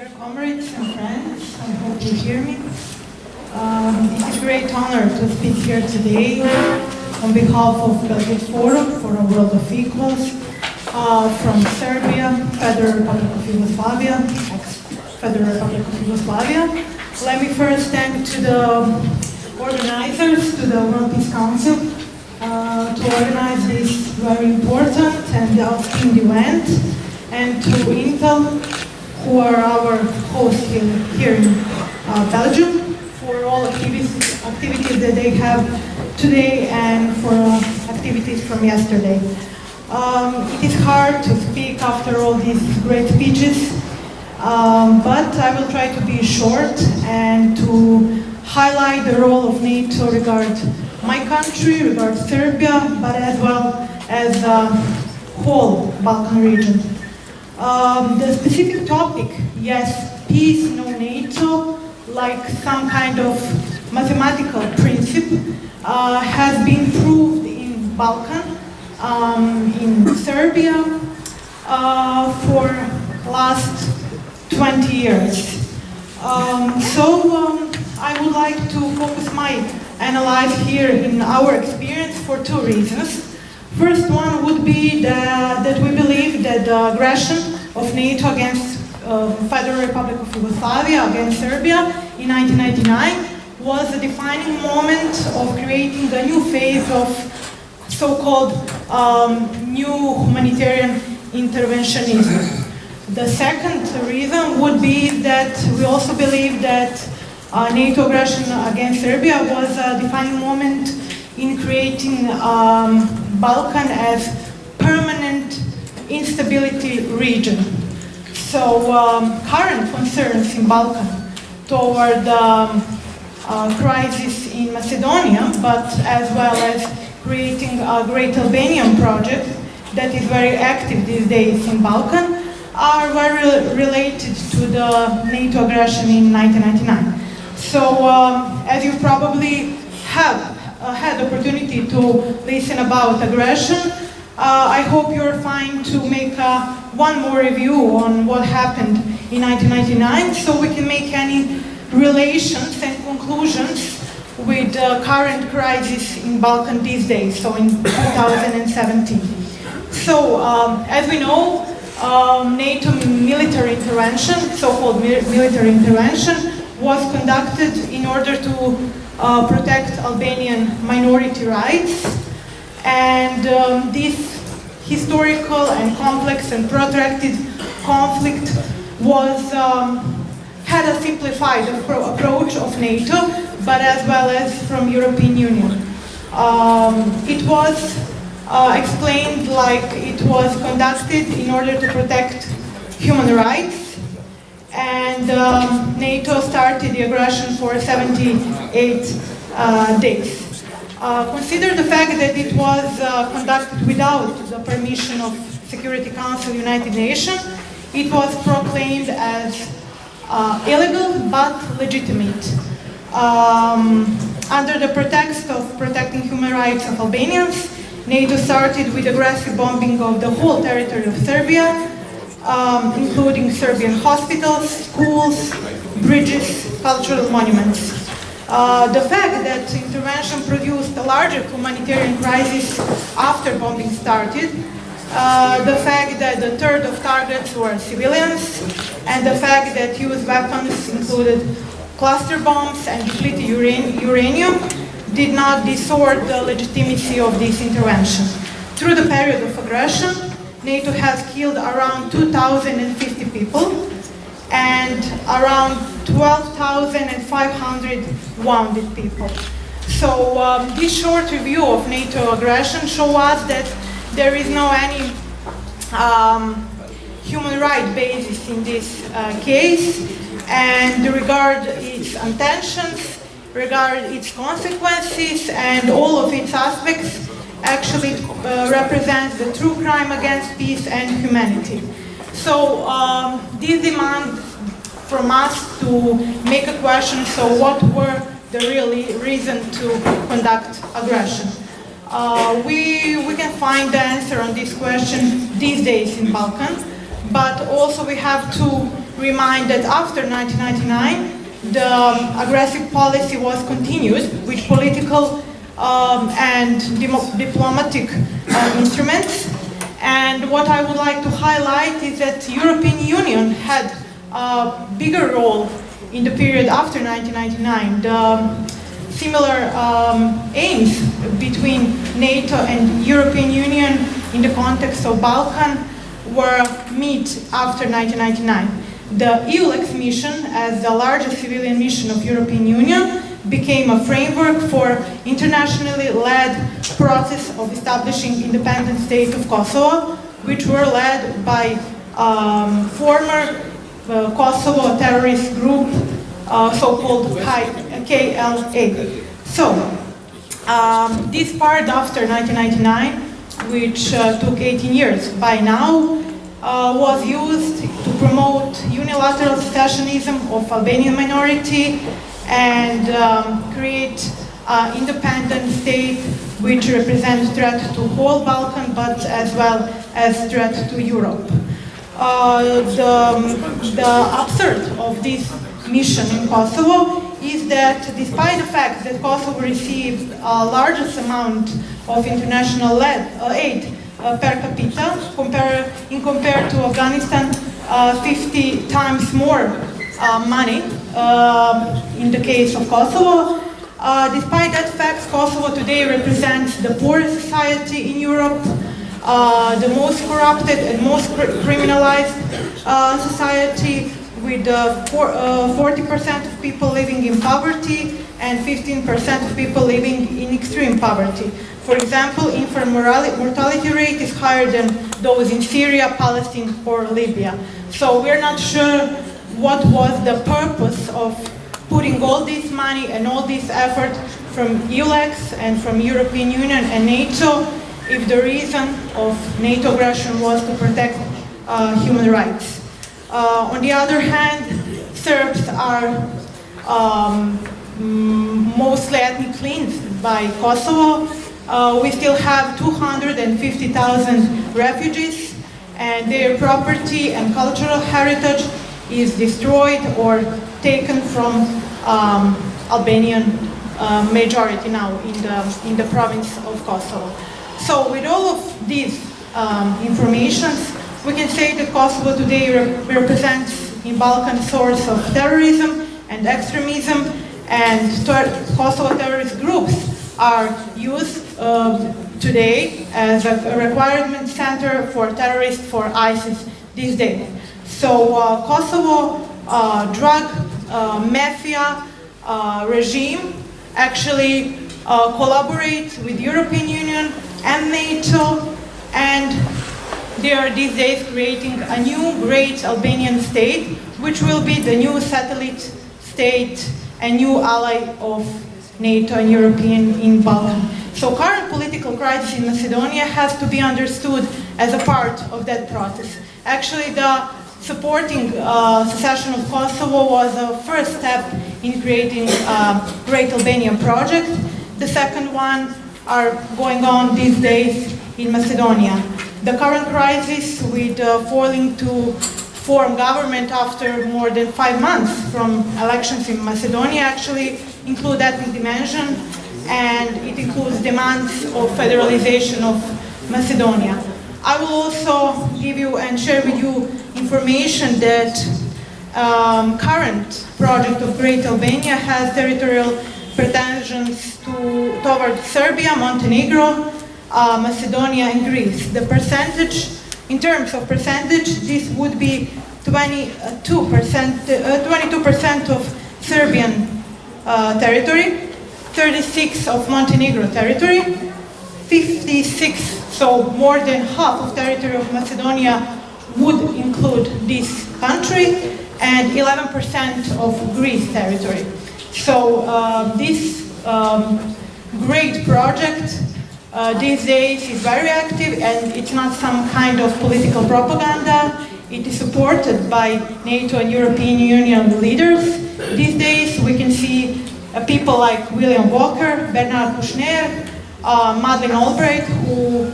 Dear comrades and friends, I hope you hear me. It is a great honor to speak here today on behalf of Belgrade Forum for a World of Equals from Serbia, Federal Republic of Yugoslavia, ex-Federal Republic of Yugoslavia. Let me first thank to the organizers, to the World Peace Council, to organize this very important and outstanding event, and to Intel, who are our hosts here in Belgium, for all activities that they have today and for activities from yesterday. It is hard to speak after all these great speeches, but I will try to be short and to highlight the role of NATO regarding my country, regarding Serbia, but as well as the whole Balkan region. The specific topic, yes, peace, no NATO, like some kind of mathematical principle, has been proved in Balkan, in Serbia, for last 20 years. I would like to focus my analysis here in our experience for two reasons. First one would be that we believe that the aggression of NATO against Federal Republic of Yugoslavia, against Serbia in 1999 was a defining moment of creating a new phase of so-called new humanitarian interventionism. The second reason would be that we also believe that NATO aggression against Serbia was a defining moment in creating Balkan as permanent instability region. So current concerns in Balkan toward the crisis in Macedonia, but as well as creating a great Albanian project that is very active these days in Balkan, are very related to the NATO aggression in 1999. So as you probably have had the opportunity to listen about aggression, I hope you're fine to make one more review on what happened in 1999 so we can make any relations and conclusions with the current crisis in Balkan these days, so in 2017. So, as we know, NATO military intervention, so-called military intervention, was conducted in order to protect Albanian minority rights, and this historical and complex and protracted conflict was had a simplified approach of NATO, but as well as from European Union. It was explained like it was conducted in order to protect human rights, and NATO started the aggression for 78 days. Consider the fact that it was conducted without the permission of Security Council United Nations. It was proclaimed as illegal but legitimate. Under the pretext of protecting human rights of Albanians, NATO started with aggressive bombing of the whole territory of Serbia, including Serbian hospitals, schools, bridges, cultural monuments. The fact that intervention produced a larger humanitarian crisis after bombing started, the fact that the third of targets were civilians, and the fact that used weapons included cluster bombs and depleted uranium did not distort the legitimacy of this intervention. Through the period of aggression, NATO has killed around 2,050 people and around 12,500 wounded people. So this short review of NATO aggression shows us that there is no any human rights basis in this case, and regard its intentions, regard its consequences, and all of its aspects actually represents the true crime against peace and humanity. So this demands from us to make a question, so what were the really reason to conduct aggression? We can find the answer on this question these days in Balkan, but also we have to remind that after 1999, the aggressive policy was continued with political and diplomatic instruments. And what I would like to highlight is that the European Union had a bigger role in the period after 1999. The similar aims between NATO and European Union in the context of Balkan were met after 1999. The EULEX mission, as the largest civilian mission of European Union, became a framework for internationally led process of establishing independent state of Kosovo, which were led by former Kosovo terrorist group, so-called KLA. So, this part after 1999, which took 18 years by now, was used to promote unilateral secessionism of Albanian minority and create an independent state which represents threat to whole Balkan, but as well as threat to Europe. The absurd of this mission in Kosovo is that despite the fact that Kosovo received a largest amount of international aid per capita, compared to Afghanistan, 50 times more money in the case of Kosovo. Despite that fact, Kosovo today represents the poorest society in Europe, the most corrupted and most criminalized society, with 40% of people living in poverty and 15% of people living in extreme poverty. For example, infant mortality rate is higher than those in Syria, Palestine, or Libya. So we're not sure what was the purpose of putting all this money and all this effort from EULEX and from European Union and NATO if the reason of NATO aggression was to protect human rights. On the other hand, Serbs are mostly ethnically cleansed by Kosovo. We still have 250,000 refugees, and their property and cultural heritage is destroyed or taken from Albanian majority now in the province of Kosovo. So with all of these informations, we can say that Kosovo today represents in Balkan source of terrorism and extremism, and Kosovo terrorist groups are used today as a requirement center for terrorists for ISIS these days. So Kosovo drug mafia regime actually collaborates with European Union and NATO, and they are these days creating a new great Albanian state, which will be the new satellite state and new ally of NATO and European in Balkan. So current political crisis in Macedonia has to be understood as a part of that process. Actually, the supporting secession of Kosovo was a first step in creating a Great Albanian project. The second one are going on these days in Macedonia. The current crisis with failing to form government after more than 5 months from elections in Macedonia actually include ethnic dimension, and it includes demands of federalization of Macedonia. I will also give you and share with you information that current project of Great Albania has territorial pretensions toward Serbia, Montenegro, Macedonia and Greece. The percentage, in terms of percentage, this would be 22% of Serbian territory, 36% of Montenegro territory, 56%, so more than half of territory of Macedonia would include this country, and 11% of Greece territory. So this great project these days is very active, and it's not some kind of political propaganda. It is supported by NATO and European Union leaders. These days we can see people like William Walker, Bernard Kouchner, Madeleine Albright, who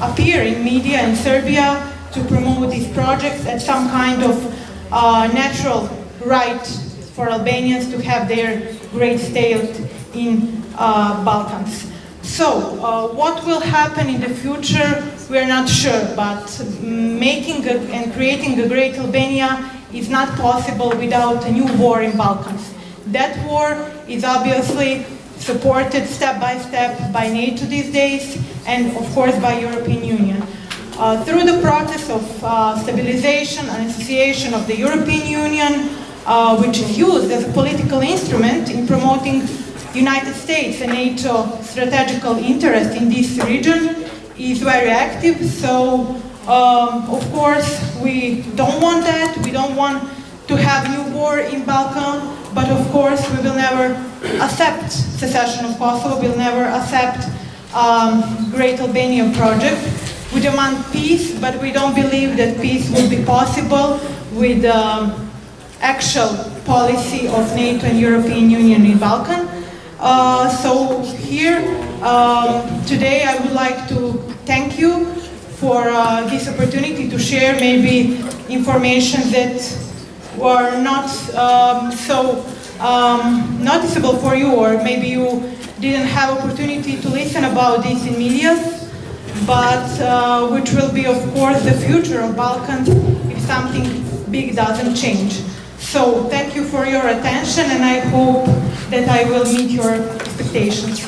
appear in media in Serbia to promote these projects as some kind of natural right for Albanians to have their great state in Balkans. So, what will happen in the future, we are not sure, but making and creating a great Albania is not possible without a new war in Balkans. That war is obviously supported step by step by NATO these days, and of course by European Union. Through the process of stabilization and association of the European Union, which is used as a political instrument in promoting United States and NATO strategical interest in this region, is very active. So, of course, we don't want that. We don't want to have new war in Balkan, but of course, we will never accept secession of Kosovo. We'll never accept Great Albanian project. We demand peace, but we don't believe that peace will be possible with actual policy of NATO and European Union in Balkan. So here, today I would like to thank you for this opportunity to share maybe information that were not so noticeable for you, or maybe you didn't have opportunity to listen about this in media, but which will be, of course, the future of Balkans if something big doesn't change. So thank you for your attention, and I hope that I will meet your expectations.